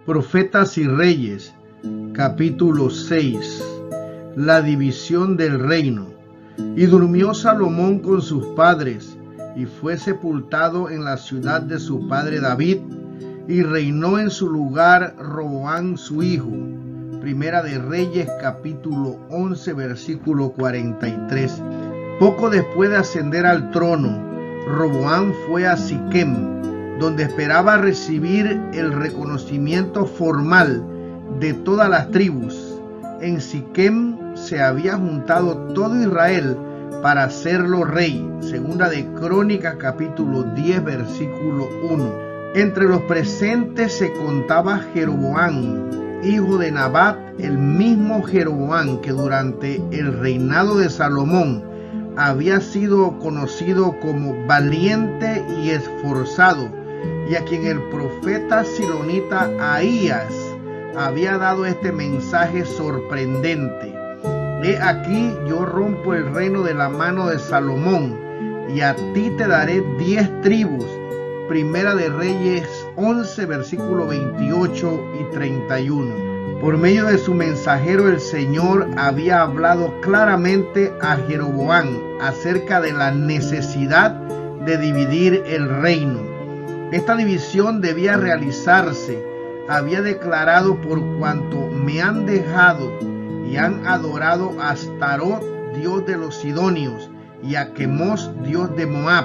Profetas y Reyes, capítulo 6. La división del reino. Y durmió Salomón con sus padres, y fue sepultado en la ciudad de su padre David, y reinó en su lugar Roboam su hijo. Primera de Reyes, capítulo 11, versículo 43. Poco después de ascender al trono, Roboam fue a Siquem, donde esperaba recibir el reconocimiento formal de todas las tribus. En Siquem se había juntado todo Israel para hacerlo rey. Segunda de Crónicas, capítulo 10, versículo 1. Entre los presentes se contaba Jeroboam, hijo de Nabat, el mismo Jeroboam que durante el reinado de Salomón había sido conocido como valiente y esforzado, y a quien el profeta silonita Ahías había dado este mensaje sorprendente: He aquí, yo rompo el reino de la mano de Salomón, y a ti te daré 10 tribus. Primera de Reyes 11, versículo 28 y 31. Por medio de su mensajero, el Señor había hablado claramente a Jeroboam acerca de la necesidad de dividir el reino. Esta división debía realizarse. Había declarado: por cuanto me han dejado y han adorado a Astarot, dios de los sidonios, y a Quemos, dios de Moab,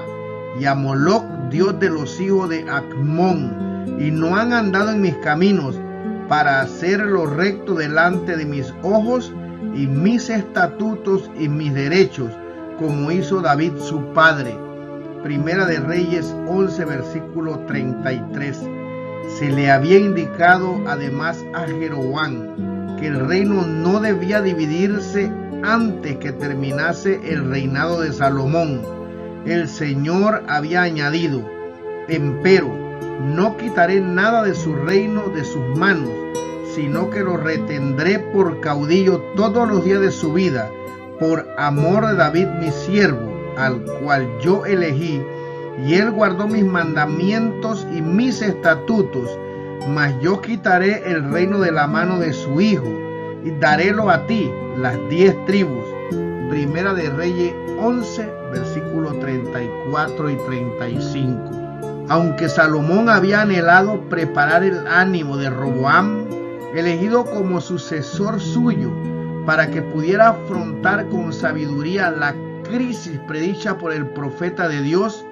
y a Moloc, dios de los hijos de Acmón, y no han andado en mis caminos para hacer lo recto delante de mis ojos, y mis estatutos y mis derechos, como hizo David su padre. Primera de Reyes 11, versículo 33. Se le había indicado además a Jeroboam que el reino no debía dividirse antes que terminase el reinado de Salomón. El Señor había añadido: empero, no quitaré nada de su reino de sus manos, sino que lo retendré por caudillo todos los días de su vida, por amor de David mi siervo, al cual yo elegí, y él guardó mis mandamientos y mis estatutos. Mas yo quitaré el reino de la mano de su hijo, y darélo a ti, las 10 tribus. Primera de Reyes 11, versículos 34 y 35. Aunque Salomón había anhelado preparar el ánimo de Roboam, elegido como sucesor suyo, para que pudiera afrontar con sabiduría la crisis predicha por el profeta de Dios,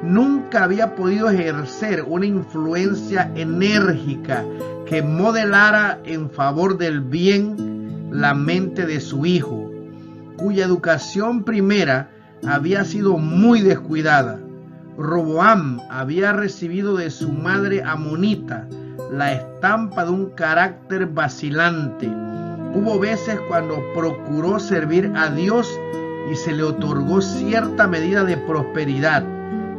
nunca había podido ejercer una influencia enérgica que modelara en favor del bien la mente de su hijo, cuya educación primera había sido muy descuidada. Roboam había recibido de su madre amonita la estampa de un carácter vacilante. Hubo veces cuando procuró servir a Dios y se le otorgó cierta medida de prosperidad,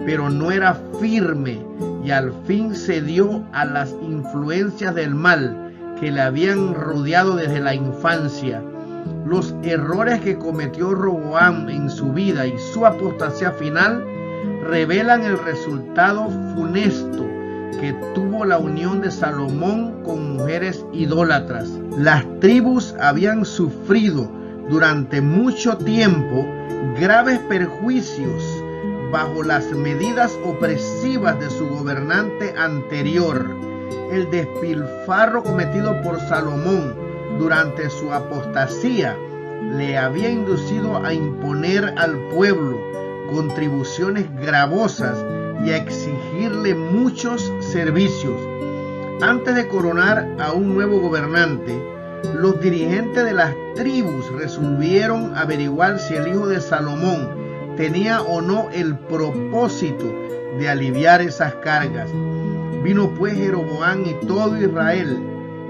pero no era firme, y al fin cedió a las influencias del mal que le habían rodeado desde la infancia. Los errores que cometió Roboam en su vida y su apostasía final revelan el resultado funesto que tuvo la unión de Salomón con mujeres idólatras. Las tribus habían sufrido durante mucho tiempo graves perjuicios bajo las medidas opresivas de su gobernante anterior. El despilfarro cometido por Salomón durante su apostasía le había inducido a imponer al pueblo contribuciones gravosas y a exigirle muchos servicios. Antes de coronar a un nuevo gobernante, los dirigentes de las tribus resolvieron averiguar si el hijo de Salomón tenía o no el propósito de aliviar esas cargas. Vino pues Jeroboam y todo Israel,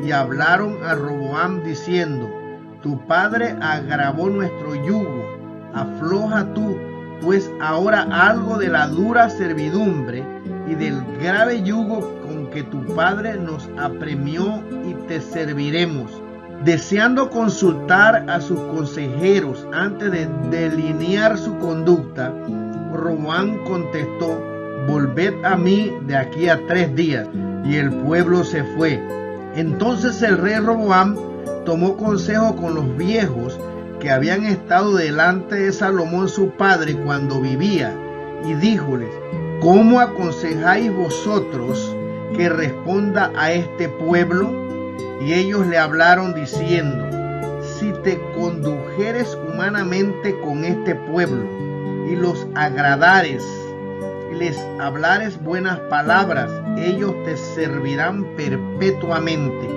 y hablaron a Roboam diciendo: tu padre agravó nuestro yugo, afloja tú pues ahora algo de la dura servidumbre y del grave yugo con que tu padre nos apremió, y te serviremos. Deseando consultar a sus consejeros antes de delinear su conducta, Roboam contestó: volved a mí de aquí a 3 días. Y el pueblo se fue. Entonces el rey Roboam tomó consejo con los viejos que habían estado delante de Salomón su padre cuando vivía, y díjoles: ¿Cómo aconsejáis vosotros que responda a este pueblo? Y ellos le hablaron diciendo: Si te condujeres humanamente con este pueblo, y los agradares, y les hablares buenas palabras, ellos te servirán perpetuamente.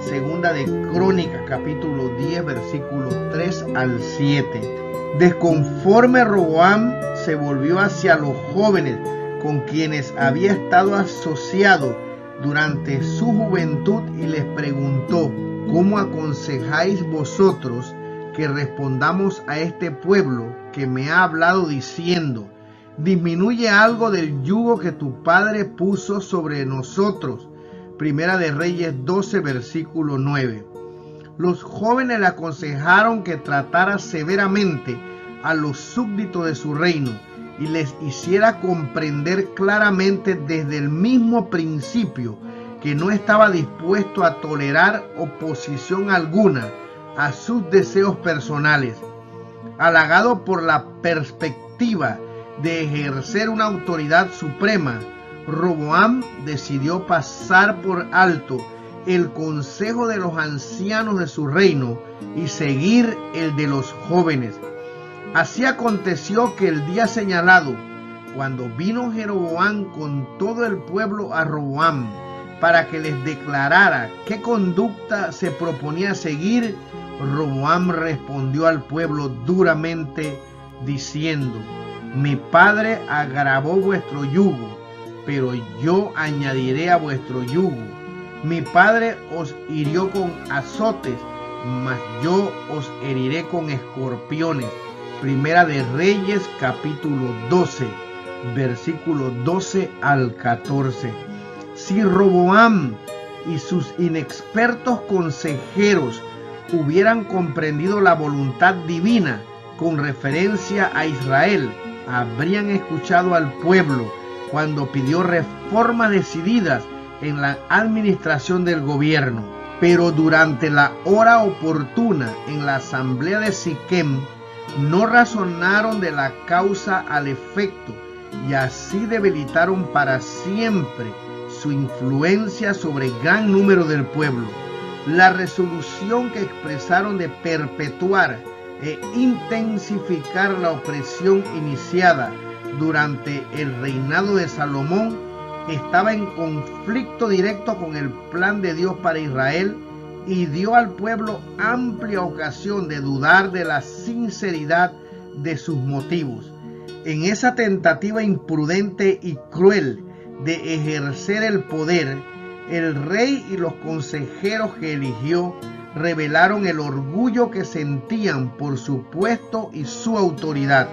Segunda de Crónicas, capítulo 10, versículos 3 al 7. Desconforme Roboam se volvió hacia los jóvenes con quienes había estado asociado durante su juventud y les preguntó: ¿Cómo aconsejáis vosotros que respondamos a este pueblo que me ha hablado diciendo: disminuye algo del yugo que tu padre puso sobre nosotros? Primera de Reyes 12, versículo 9. Los jóvenes le aconsejaron que tratara severamente a los súbditos de su reino y les hiciera comprender claramente desde el mismo principio que no estaba dispuesto a tolerar oposición alguna a sus deseos personales. Halagado por la perspectiva de ejercer una autoridad suprema, Roboam decidió pasar por alto el consejo de los ancianos de su reino y seguir el de los jóvenes. Así aconteció que el día señalado, cuando vino Jeroboam con todo el pueblo a Roboam para que les declarara qué conducta se proponía seguir, Roboam respondió al pueblo duramente diciendo: Mi padre agravó vuestro yugo, pero yo añadiré a vuestro yugo. Mi padre os hirió con azotes, mas yo os heriré con escorpiones. Primera de Reyes, capítulo 12, versículo 12 al 14. Si Roboam y sus inexpertos consejeros hubieran comprendido la voluntad divina con referencia a Israel, habrían escuchado al pueblo cuando pidió reformas decididas en la administración del gobierno. Pero durante la hora oportuna en la asamblea de Siquem, no razonaron de la causa al efecto, y así debilitaron para siempre su influencia sobre gran número del pueblo. La resolución que expresaron de perpetuar e intensificar la opresión iniciada durante el reinado de Salomón estaba en conflicto directo con el plan de Dios para Israel y dio al pueblo amplia ocasión de dudar de la sinceridad de sus motivos. En esa tentativa imprudente y cruel de ejercer el poder, el rey y los consejeros que eligió revelaron el orgullo que sentían por su puesto y su autoridad.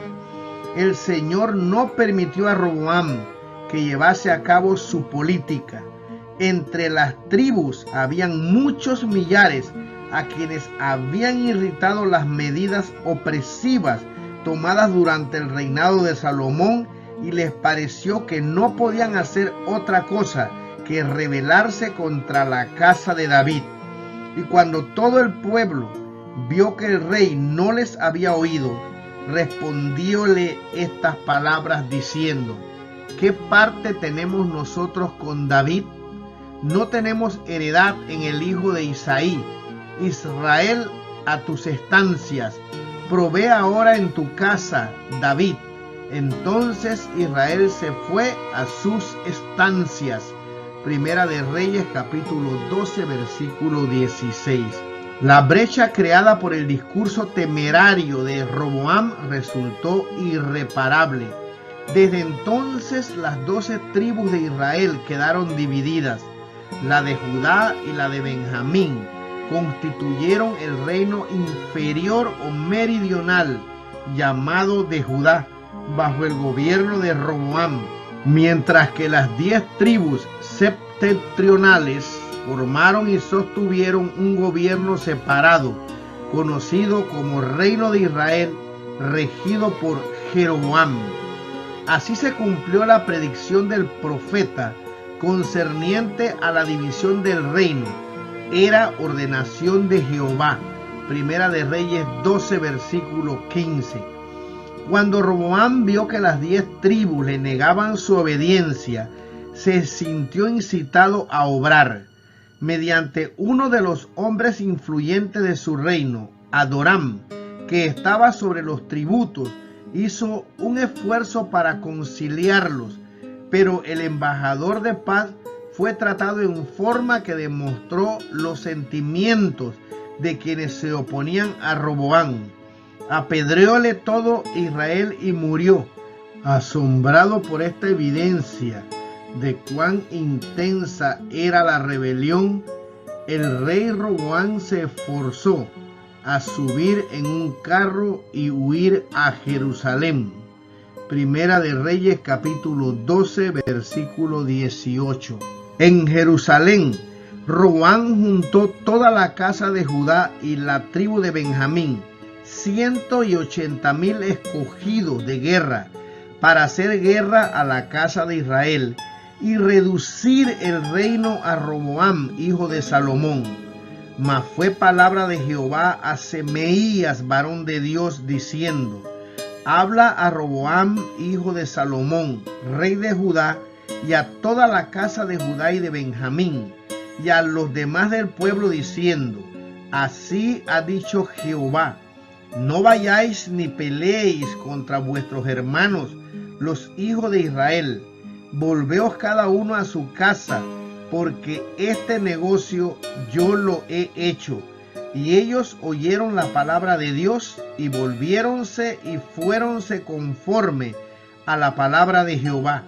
El Señor no permitió a Roboam que llevase a cabo su política. Entre las tribus habían muchos millares a quienes habían irritado las medidas opresivas tomadas durante el reinado de Salomón, y les pareció que no podían hacer otra cosa que rebelarse contra la casa de David. Y cuando todo el pueblo vio que el rey no les había oído, respondióle estas palabras diciendo: ¿Qué parte tenemos nosotros con David? No tenemos heredad en el hijo de Isaí. Israel, a tus estancias, provee ahora en tu casa, David. Entonces Israel se fue a sus estancias. Primera de Reyes, capítulo 12, versículo 16. La brecha creada por el discurso temerario de Roboam resultó irreparable. Desde entonces las 12 tribus de Israel quedaron divididas. La de Judá y la de Benjamín constituyeron el reino inferior o meridional, llamado de Judá, bajo el gobierno de Roboam, mientras que las 10 tribus septentrionales formaron y sostuvieron un gobierno separado, conocido como Reino de Israel, regido por Jeroboam. Así se cumplió la predicción del profeta concerniente a la división del reino. era ordenación de Jehová. Primera de Reyes 12, versículo 15. Cuando Roboam vio que las 10 tribus le negaban su obediencia, se sintió incitado a obrar. Mediante uno de los hombres influyentes de su reino, Adoram, que estaba sobre los tributos, hizo un esfuerzo para conciliarlos, pero el embajador de paz fue tratado en forma que demostró los sentimientos de quienes se oponían a Roboam. Apedreóle todo Israel y murió. Asombrado por esta evidencia de cuán intensa era la rebelión, el rey Roboam se esforzó a subir en un carro y huir a Jerusalén. Primera de Reyes capítulo 12, versículo 18. En Jerusalén, Roboam juntó toda la casa de Judá y la tribu de Benjamín, 180,000 escogidos de guerra, para hacer guerra a la casa de Israel y reducir el reino a Roboam, hijo de Salomón. Mas fue palabra de Jehová a Semeías, varón de Dios, diciendo: habla a Roboam, hijo de Salomón, rey de Judá, y a toda la casa de Judá y de Benjamín, y a los demás del pueblo, diciendo: así ha dicho Jehová, no vayáis ni peleéis contra vuestros hermanos, los hijos de Israel. Volveos cada uno a su casa, porque este negocio yo lo he hecho. Y ellos oyeron la palabra de Dios y volviéronse y fuéronse conforme a la palabra de Jehová.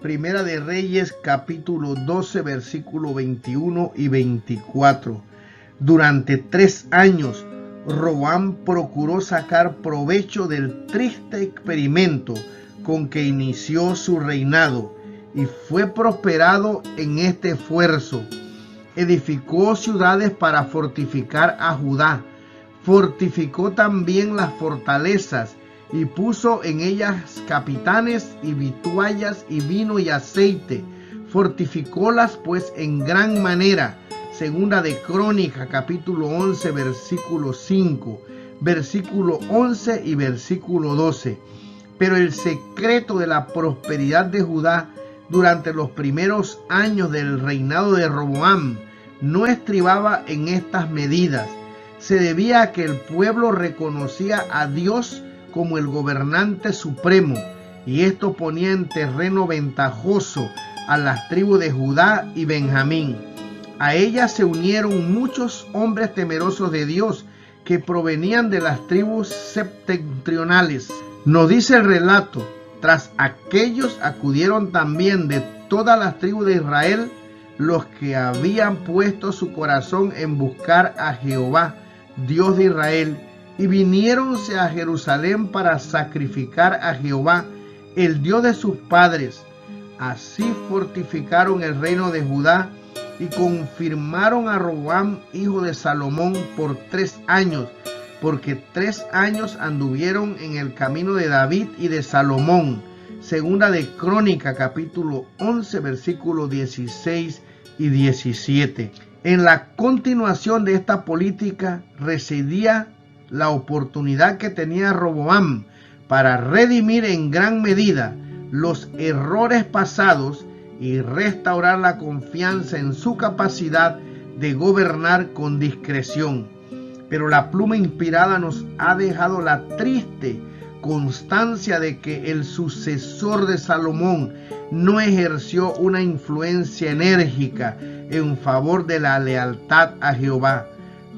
Primera de Reyes capítulo 12, versículo 21 y 24. Durante 3 años, Roboam procuró sacar provecho del triste experimento con que inició su reinado y fue prosperado en este esfuerzo. Edificó ciudades para fortificar a Judá, fortificó también las fortalezas y puso en ellas capitanes y vituallas y vino y aceite. Fortificólas pues en gran manera. Segunda de Crónicas capítulo 11 versículo 5, versículo 11 y versículo 12. Pero el secreto de la prosperidad de Judá durante los primeros años del reinado de Roboam no estribaba en estas medidas. Se debía a que el pueblo reconocía a Dios como el gobernante supremo, y esto ponía en terreno ventajoso a las tribus de Judá y Benjamín. A ellas se unieron muchos hombres temerosos de Dios que provenían de las tribus septentrionales. Nos dice el relato: tras aquellos acudieron también de todas las tribus de Israel los que habían puesto su corazón en buscar a Jehová, Dios de Israel, y viniéronse a Jerusalén para sacrificar a Jehová, el Dios de sus padres. Así fortificaron el reino de Judá y confirmaron a Roboam, hijo de Salomón, por 3 años, porque 3 años anduvieron en el camino de David y de Salomón. Segunda de Crónicas capítulo 11 versículos 16 y 17. En la continuación de esta política residía la oportunidad que tenía Roboam para redimir en gran medida los errores pasados y restaurar la confianza en su capacidad de gobernar con discreción. Pero la pluma inspirada nos ha dejado la triste constancia de que el sucesor de Salomón no ejerció una influencia enérgica en favor de la lealtad a Jehová,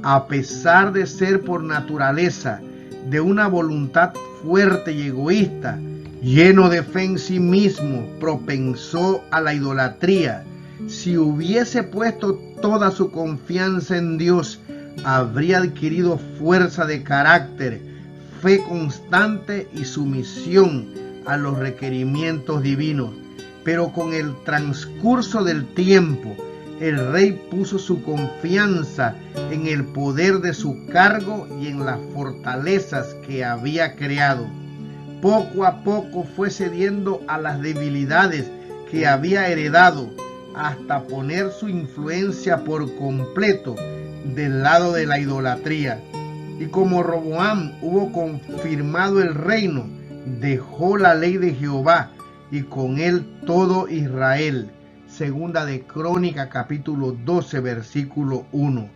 a pesar de ser por naturaleza de una voluntad fuerte y egoísta, lleno de fe en sí mismo, propenso a la idolatría. Si hubiese puesto toda su confianza en Dios, habría adquirido fuerza de carácter, fe constante y sumisión a los requerimientos divinos. Pero con el transcurso del tiempo, el rey puso su confianza en el poder de su cargo y en las fortalezas que había creado. Poco a poco fue cediendo a las debilidades que había heredado hasta poner su influencia por completo del lado de la idolatría. Y como Roboam hubo confirmado el reino, dejó la ley de Jehová y con él todo Israel. Segunda de Crónicas capítulo 12 versículo 1.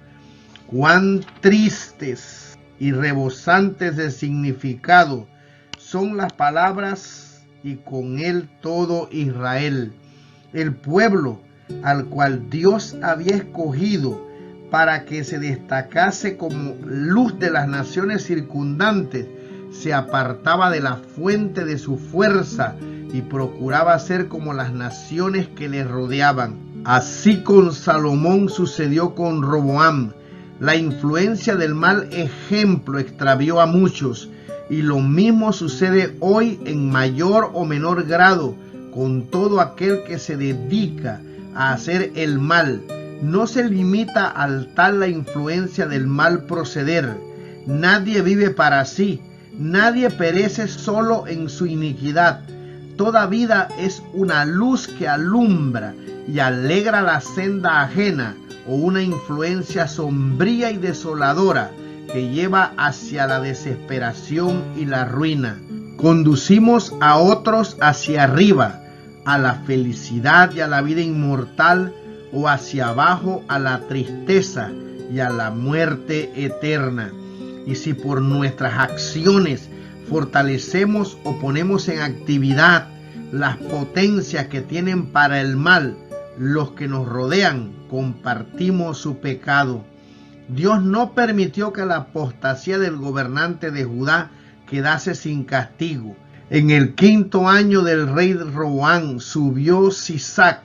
Cuán tristes y rebosantes de significado son las palabras y con él todo Israel. El pueblo al cual Dios había escogido para que se destacase como luz de las naciones circundantes, se apartaba de la fuente de su fuerza y procuraba ser como las naciones que le rodeaban. Así con Salomón sucedió con Roboam. La influencia del mal ejemplo extravió a muchos, y lo mismo sucede hoy en mayor o menor grado con todo aquel que se dedica a hacer el mal. No se limita al tal la influencia del mal proceder. Nadie vive para sí, nadie perece solo en su iniquidad. Toda vida es una luz que alumbra y alegra la senda ajena, o una influencia sombría y desoladora que lleva hacia la desesperación y la ruina. Conducimos a otros hacia arriba, a la felicidad y a la vida inmortal, o hacia abajo a la tristeza y a la muerte eterna. Y si por nuestras acciones fortalecemos o ponemos en actividad las potencias que tienen para el mal los que nos rodean, compartimos su pecado. Dios no permitió que la apostasía del gobernante de Judá quedase sin castigo. En el 5º año del rey Roboam subió Sisac,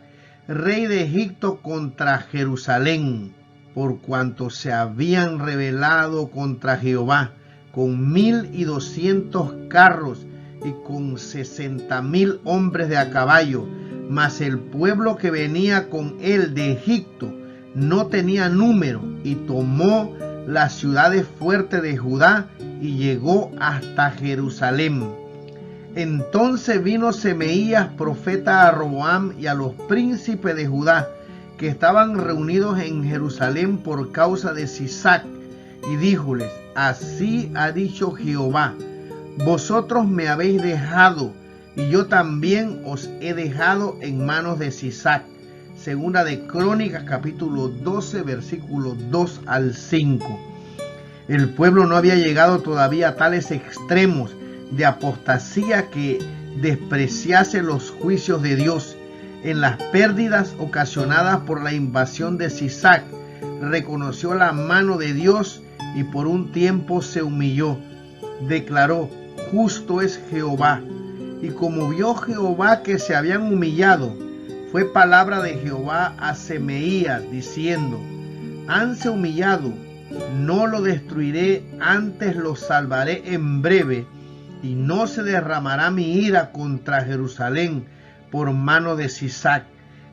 rey de Egipto, contra Jerusalén, por cuanto se habían rebelado contra Jehová, con 1,200 carros y con 60,000 hombres de a caballo. Mas el pueblo que venía con él de Egipto no tenía número, y tomó las ciudades fuertes de Judá y llegó hasta Jerusalén. Entonces vino Semeías profeta a Roboam y a los príncipes de Judá, que estaban reunidos en Jerusalén por causa de Sisac, y díjoles: así ha dicho Jehová, vosotros me habéis dejado, y yo también os he dejado en manos de Sisac. Segunda de Crónicas capítulo 12 versículos 2 al 5. El pueblo no había llegado todavía a tales extremos de apostasía que despreciase los juicios de Dios. En las pérdidas ocasionadas por la invasión de Sisac, reconoció la mano de Dios y por un tiempo se humilló. Declaró: justo es Jehová. Y como vio Jehová que se habían humillado, fue palabra de Jehová a Semeías diciendo: hanse humillado, no lo destruiré, antes lo salvaré en breve, y no se derramará mi ira contra Jerusalén por mano de Sisac.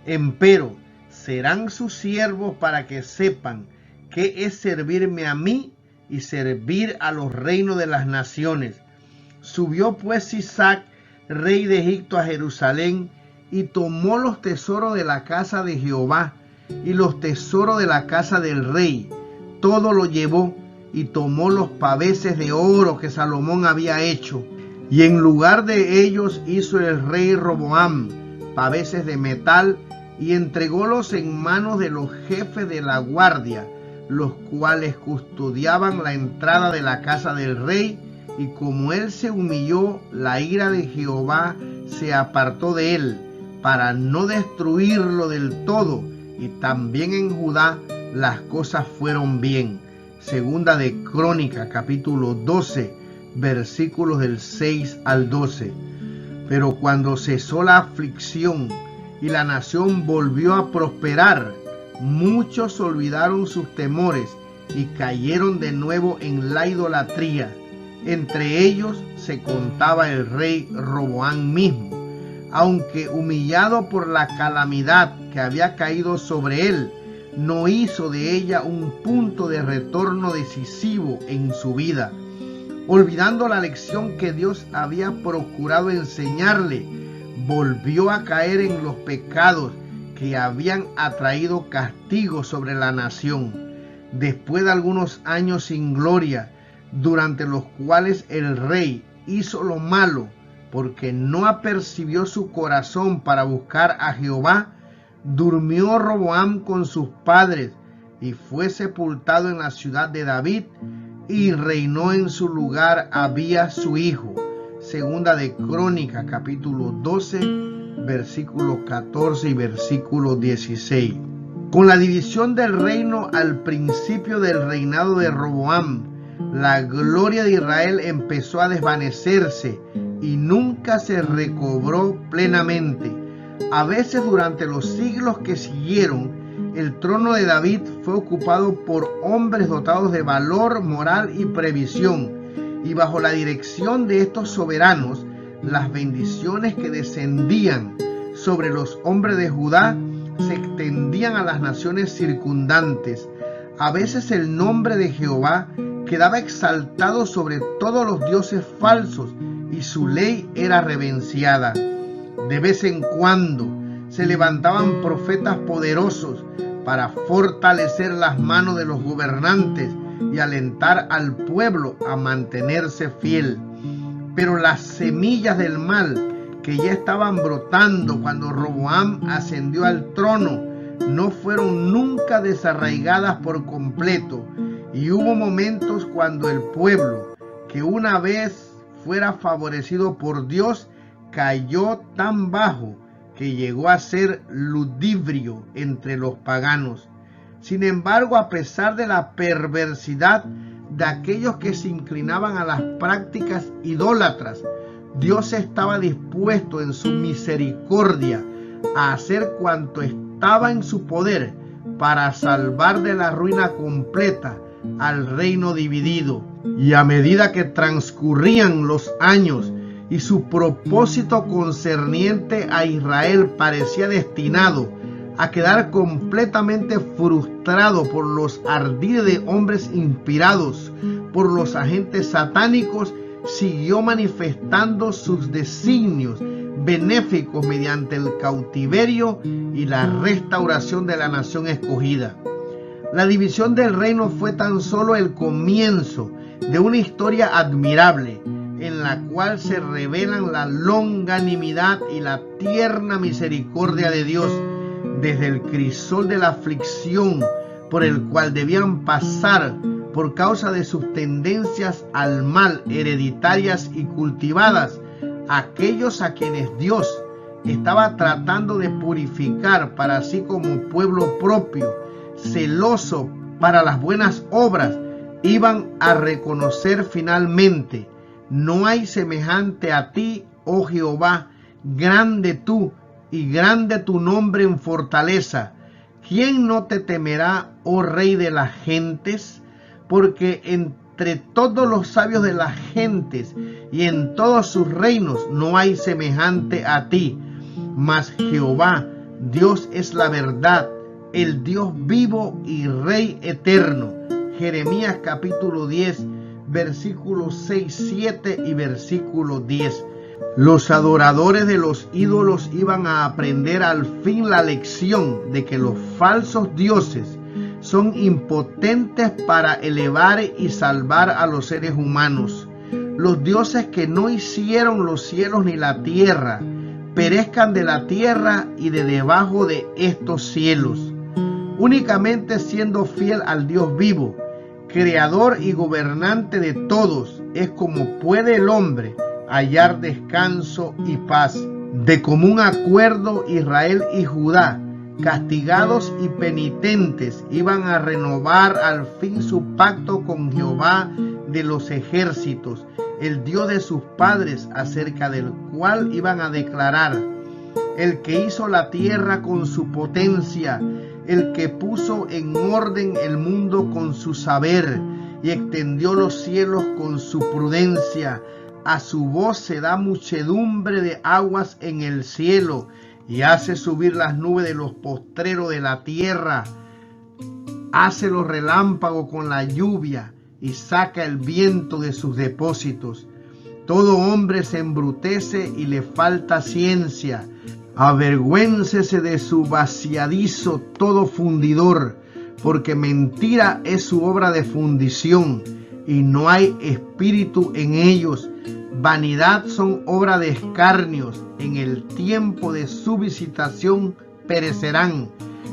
Empero serán sus siervos para que sepan qué es servirme a mí y servir a los reinos de las naciones. Subió pues Sisac, rey de Egipto, a Jerusalén, y tomó los tesoros de la casa de Jehová y los tesoros de la casa del rey. Todo lo llevó, y tomó los paveses de oro que Salomón había hecho, y en lugar de ellos hizo el rey Roboam paveses de metal, y entrególos en manos de los jefes de la guardia, los cuales custodiaban la entrada de la casa del rey. Y como él se humilló, la ira de Jehová se apartó de él, para no destruirlo del todo, y también en Judá las cosas fueron bien. Segunda de Crónicas capítulo 12 versículos del 6 al 12. Pero cuando cesó la aflicción y la nación volvió a prosperar, muchos olvidaron sus temores y cayeron de nuevo en la idolatría. Entre ellos se contaba el rey Roboam mismo, aunque humillado por la calamidad que había caído sobre él, no hizo de ella un punto de retorno decisivo en su vida. Olvidando la lección que Dios había procurado enseñarle, volvió a caer en los pecados que habían atraído castigo sobre la nación. Después de algunos años sin gloria, durante los cuales el rey hizo lo malo, porque no apercibió su corazón para buscar a Jehová, durmió Roboam con sus padres y fue sepultado en la ciudad de David, y reinó en su lugar Abías su hijo. Segunda de Crónicas, capítulo 12, versículos 14 y versículo 16. Con la división del reino al principio del reinado de Roboam, la gloria de Israel empezó a desvanecerse y nunca se recobró plenamente. A veces durante los siglos que siguieron, el trono de David fue ocupado por hombres dotados de valor moral y previsión, y bajo la dirección de estos soberanos, las bendiciones que descendían sobre los hombres de Judá se extendían a las naciones circundantes. A veces el nombre de Jehová quedaba exaltado sobre todos los dioses falsos y su ley era reverenciada. De vez en cuando se levantaban profetas poderosos para fortalecer las manos de los gobernantes y alentar al pueblo a mantenerse fiel. Pero las semillas del mal que ya estaban brotando cuando Roboam ascendió al trono no fueron nunca desarraigadas por completo, y hubo momentos cuando el pueblo, que una vez fuera favorecido por Dios, cayó tan bajo que llegó a ser ludibrio entre los paganos. Sin embargo, a pesar de la perversidad de aquellos que se inclinaban a las prácticas idólatras, Dios estaba dispuesto en su misericordia a hacer cuanto estaba en su poder para salvar de la ruina completa al reino dividido. Y a medida que transcurrían los años y su propósito concerniente a Israel parecía destinado a quedar completamente frustrado por los ardides de hombres inspirados por los agentes satánicos, siguió manifestando sus designios benéficos mediante el cautiverio y la restauración de la nación escogida. La división del reino fue tan solo el comienzo de una historia admirable, en la cual se revelan la longanimidad y la tierna misericordia de Dios desde el crisol de la aflicción por el cual debían pasar por causa de sus tendencias al mal hereditarias y cultivadas, aquellos a quienes Dios estaba tratando de purificar para sí como pueblo propio, celoso para las buenas obras, iban a reconocer finalmente: no hay semejante a ti, oh Jehová, grande tú y grande tu nombre en fortaleza. ¿Quién no te temerá, oh Rey de las gentes? Porque entre todos los sabios de las gentes y en todos sus reinos no hay semejante a ti. Mas Jehová, Dios es la verdad, el Dios vivo y Rey eterno. Jeremías capítulo 10, versículos 6, 7 y versículo 10. Los adoradores de los ídolos iban a aprender al fin la lección de que los falsos dioses son impotentes para elevar y salvar a los seres humanos. Los dioses que no hicieron los cielos ni la tierra, perezcan de la tierra y de debajo de estos cielos. Únicamente siendo fiel al Dios vivo, creador y gobernante de todos, es como puede el hombre hallar descanso y paz. De común acuerdo, Israel y Judá, castigados y penitentes, iban a renovar al fin su pacto con Jehová de los ejércitos, el Dios de sus padres, acerca del cual iban a declarar: el que hizo la tierra con su potencia, el que puso en orden el mundo con su saber y extendió los cielos con su prudencia. A su voz se da muchedumbre de aguas en el cielo y hace subir las nubes de los postreros de la tierra. Hace los relámpagos con la lluvia y saca el viento de sus depósitos. Todo hombre se embrutece y le falta ciencia. Avergüéncese de su vaciadizo todo fundidor, porque mentira es su obra de fundición, y no hay espíritu en ellos. Vanidad son obra de escarnios, en el tiempo de su visitación perecerán.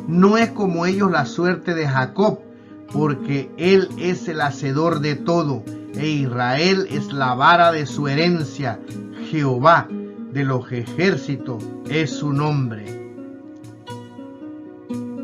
No es como ellos la suerte de Jacob, porque él es el hacedor de todo, e Israel es la vara de su herencia. Jehová de los ejércitos es su nombre.